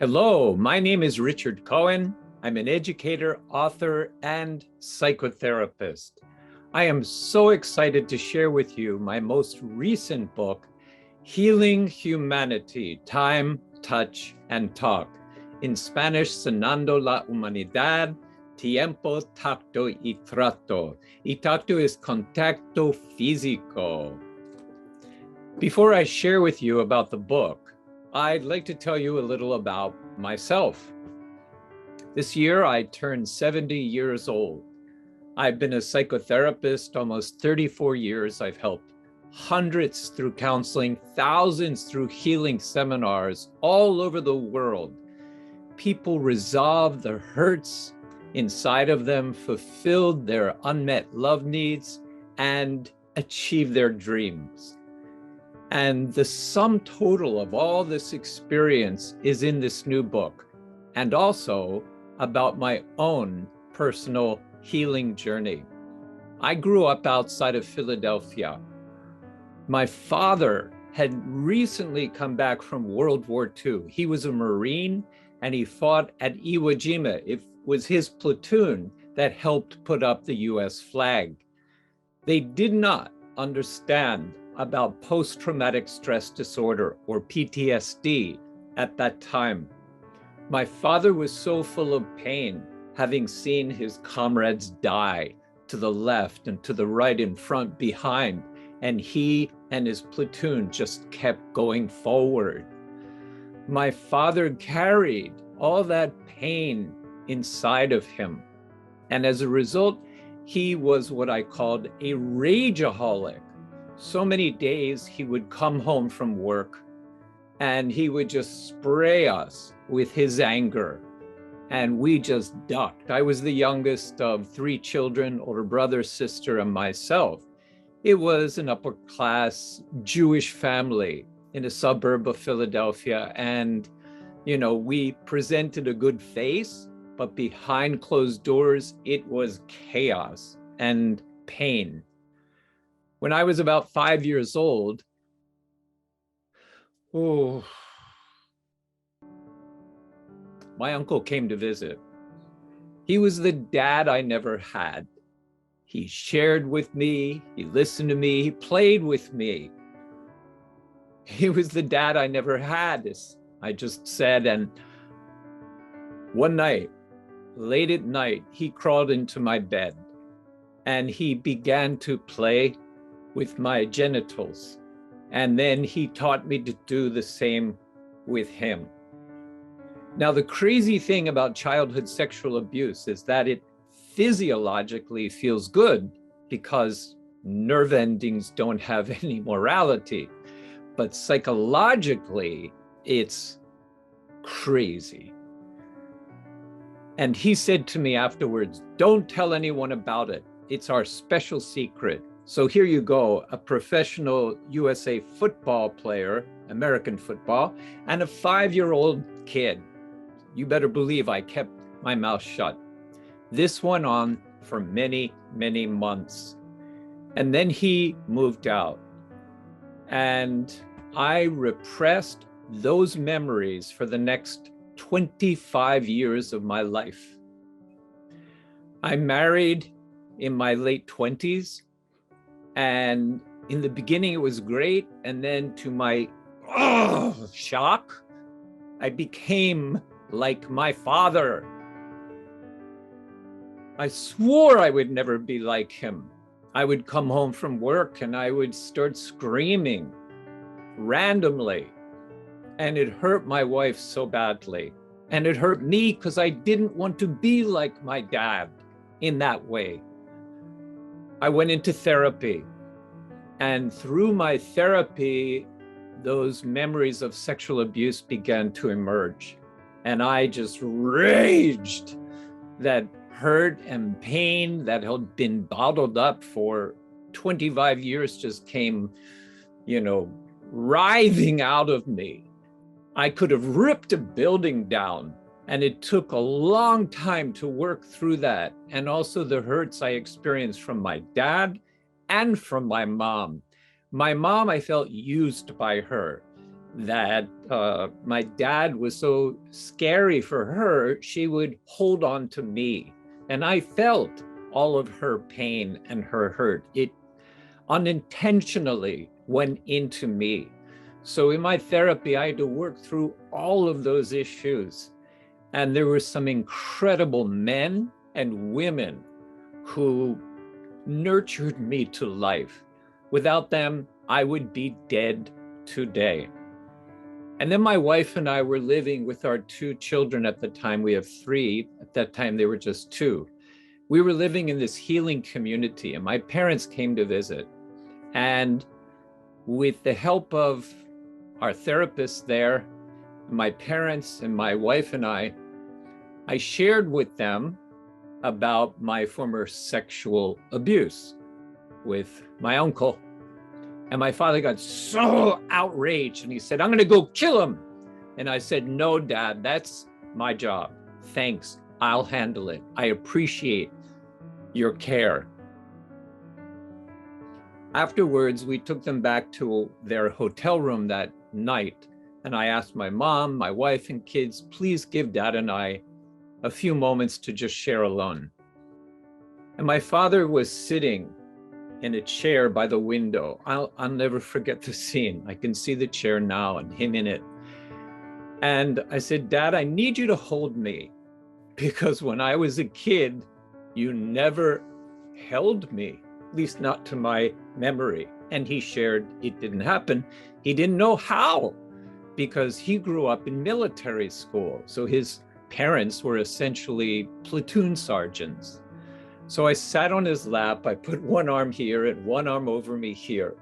Hello, my name is Richard Cohen. I'm an educator, author, and psychotherapist. I am so excited to share with you my most recent book, Healing Humanity, Time, Touch, and Talk. In Spanish, Sanando la Humanidad, Tiempo, Tacto y Trato. Y tacto is contacto físico. Before I share with you about the book, I'd like to tell you a little about myself. This year, I turned 70 years old. I've been a psychotherapist almost 34 years. I've helped hundreds through counseling, thousands through healing seminars all over the world. People resolved the hurts inside of them, fulfilled their unmet love needs, and achieved their dreams. And the sum total of all this experience is in this new book, and also about my own personal healing journey. I grew up outside of Philadelphia. My father had recently come back from World War II. He was a Marine and he fought at Iwo Jima. It was his platoon that helped put up the US flag. They did not understand about post-traumatic stress disorder or PTSD at that time. My father was so full of pain, having seen his comrades die to the left and to the right, in front, behind, and he and his platoon just kept going forward. My father carried all that pain inside of him, and as a result, he was what I called a rageaholic. So many days he would come home from work and he would just spray us with his anger, and we just ducked. I was the youngest of 3 children, older brother, sister, and myself. It was an upper class Jewish family in a suburb of Philadelphia, and we presented a good face, but behind closed doors it was chaos and pain. When I was about 5 years old, my uncle came to visit. He was the dad I never had. He shared with me, he listened to me, he played with me. He was the dad I never had, as I just said. And one night, late at night, he crawled into my bed and he began to play with my genitals. And then he taught me to do the same with him. Now, the crazy thing about childhood sexual abuse is that it physiologically feels good because nerve endings don't have any morality. But psychologically, it's crazy. And he said to me afterwards, "Don't tell anyone about it. It's our special secret." So here you go, a professional USA football player, American football, and a 5-year-old kid. You better believe I kept my mouth shut. This went on for many, many months. And then he moved out. And I repressed those memories for the next 25 years of my life. I married in my late 20s. And in the beginning, it was great. And then to my shock, I became like my father. I swore I would never be like him. I would come home from work and I would start screaming randomly. And it hurt my wife so badly. And it hurt me because I didn't want to be like my dad in that way. I went into therapy, and through my therapy, those memories of sexual abuse began to emerge. And I just raged. That hurt and pain that had been bottled up for 25 years just came, writhing out of me. I could have ripped a building down. And it took a long time to work through that. And also the hurts I experienced from my dad and from my mom. My mom, I felt used by her. that my dad was so scary for her, she would hold on to me. And I felt all of her pain and her hurt. It unintentionally went into me. So in my therapy, I had to work through all of those issues. And there were some incredible men and women who nurtured me to life. Without them, I would be dead today. And then my wife and I were living with our 2 children at the time. We have 3. At that time, they were just 2. We were living in this healing community, and my parents came to visit. And with the help of our therapist there, my parents and my wife and I shared with them about my former sexual abuse with my uncle. And my father got so outraged and he said, "I'm going to go kill him." And I said, "No, Dad, that's my job. Thanks. I'll handle it. I appreciate your care." Afterwards, we took them back to their hotel room that night. And I asked my mom, my wife, and kids, please give Dad and I a few moments to just share alone. And my father was sitting in a chair by the window. I'll never forget the scene. I can see the chair now and him in it. And I said, "Dad, I need you to hold me, because when I was a kid, you never held me, at least not to my memory." And he shared it didn't happen. He didn't know how, because he grew up in military school. So his parents were essentially platoon sergeants. So I sat on his lap, I put one arm here and one arm over me here.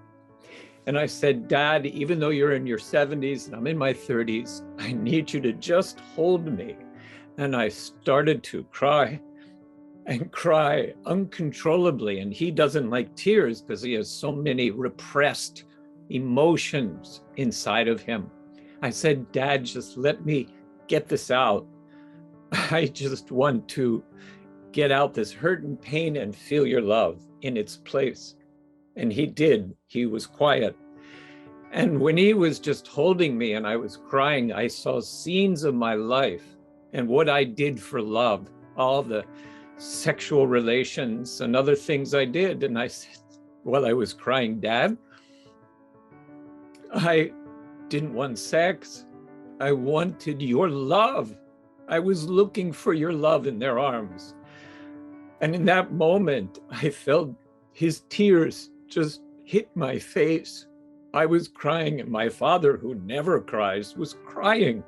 And I said, "Dad, even though you're in your 70s and I'm in my 30s, I need you to just hold me." And I started to cry and cry uncontrollably. And he doesn't like tears because he has so many repressed emotions inside of him. I said, "Dad, just let me get this out. I just want to get out this hurt and pain and feel your love in its place." And he did. He was quiet. And when he was just holding me and I was crying, I saw scenes of my life and what I did for love, all the sexual relations and other things I did. And I said, while I was crying, "Dad, I didn't want sex. I wanted your love. I was looking for your love in their arms." And in that moment, I felt his tears just hit my face. I was crying, and my father, who never cries, was crying.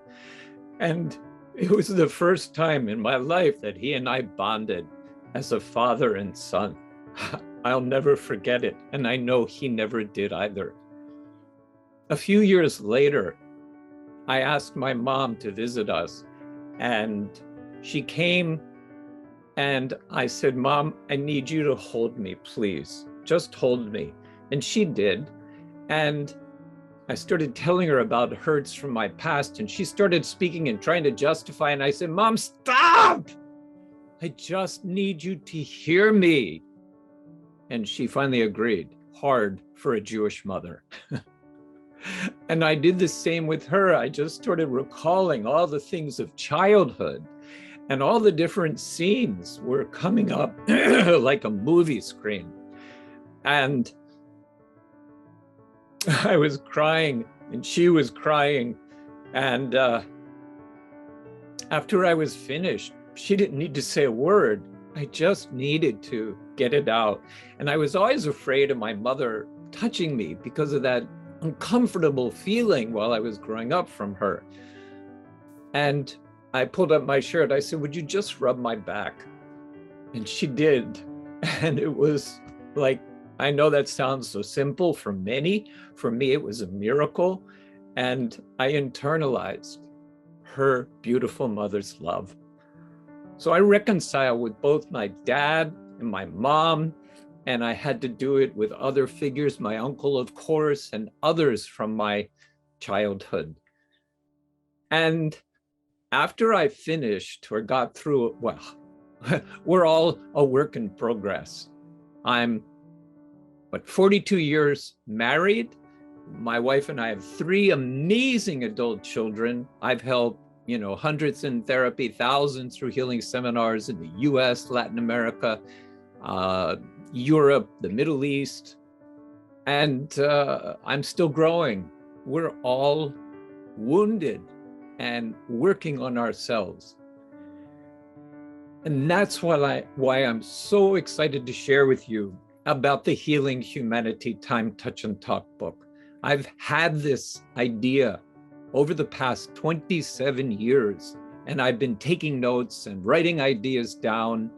And it was the first time in my life that he and I bonded as a father and son. I'll never forget it, and I know he never did either. A few years later, I asked my mom to visit us, and she came. And I said, "Mom, I need you to hold me, please. Just hold me." And she did. And I started telling her about hurts from my past, and she started speaking and trying to justify. And I said, "Mom, stop! I just need you to hear me." And she finally agreed. Hard for a Jewish mother. And I did the same with her. I just started recalling all the things of childhood. And all the different scenes were coming up like a movie screen. And I was crying and she was crying. And after I was finished, she didn't need to say a word. I just needed to get it out. And I was always afraid of my mother touching me because of that uncomfortable feeling while I was growing up from her. And I pulled up my shirt. I said, "Would you just rub my back?" And she did. And it was like, I know that sounds so simple for many. For me, it was a miracle. And I internalized her beautiful mother's love. So I reconciled with both my dad and my mom. And I had to do it with other figures, my uncle, of course, and others from my childhood. And after I finished or got through it, well, we're all a work in progress. I'm, 42 years married, My wife and I have 3 amazing adult children. I've helped, hundreds in therapy, thousands through healing seminars in the US, Latin America, Europe, the Middle East, and I'm still growing. We're all wounded and working on ourselves. And that's why I'm so excited to share with you about the Healing Humanity Time, Touch, and Talk book. I've had this idea over the past 27 years, and I've been taking notes and writing ideas down,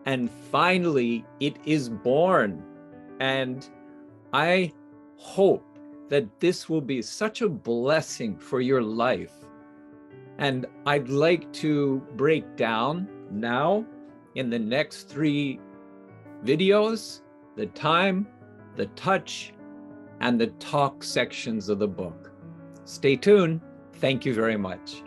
and finally it is born. And I hope that this will be such a blessing for your life. And I'd like to break down now in the next 3 videos, the time, the touch, and the talk sections of the book. Stay tuned. Thank you very much.